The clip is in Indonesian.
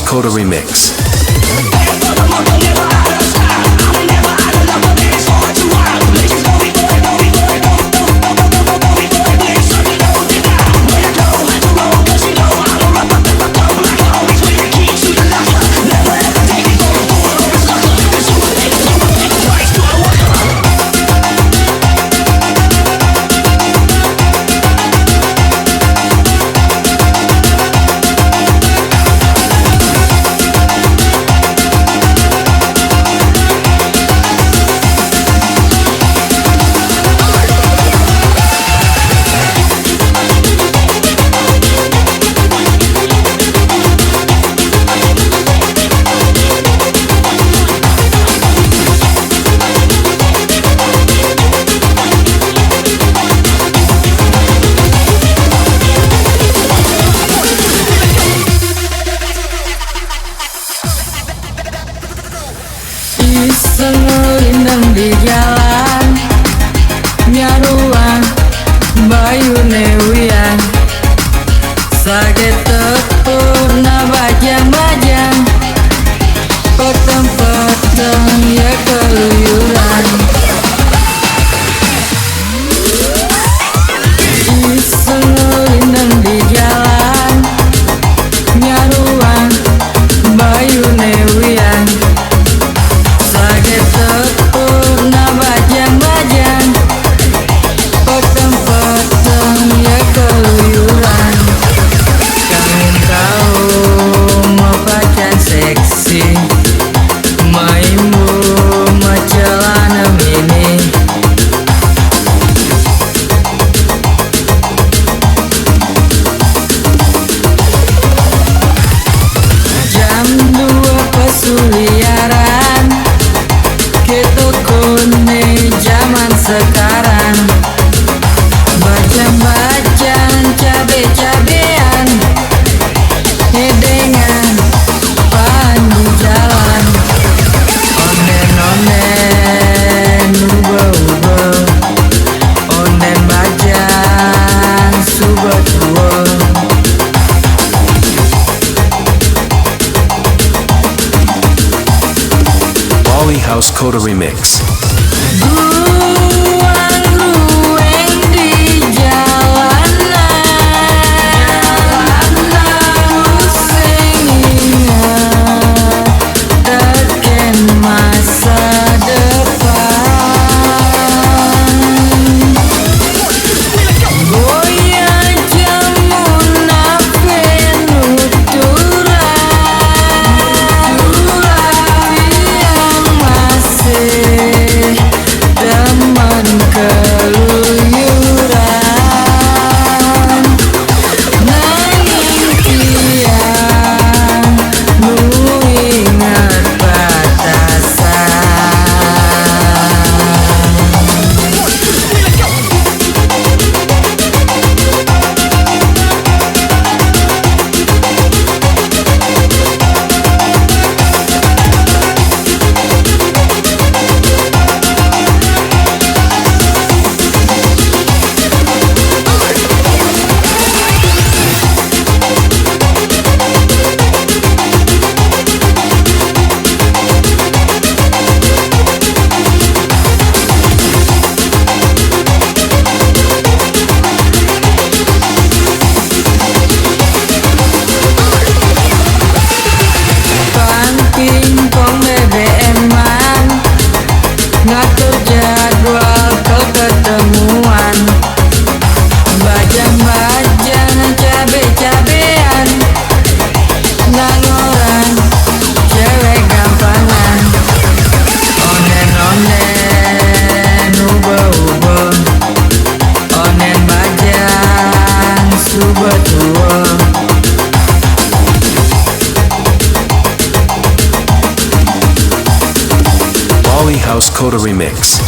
Coda Remix. Iseng ngelindeng di jalan nyaruang bayu newian saget purna bajang-bajang peteng-peteng ya keluyuran. Iseng ngelindeng di jalan nyaruang bayu newian purna bajang-bajang peteng-peteng ya keluyuran. Kangen kau mau pacar seksi maimu macelana mini jam 2 pesuliaran ketokone zaman sekarang bajang-bajang cabe-cabean hedengan pandu jalan onen-onen ubah-ubah onen bajang subah-tua. Bali House Coda Remix. Ruang-ruang di jalanan pusing ingat teken masa depan goyang jamun ape nuturan yang masih teman keluyuran nanging tiang nu ingat batasan. Pingpong BBM-an ngatur jadwal keketemuan bajang-bajang cabe-cabean nangoran cewek gampangan onen-onen ubah-ubah onen bajang subah-tua. Bali House Coda Remix.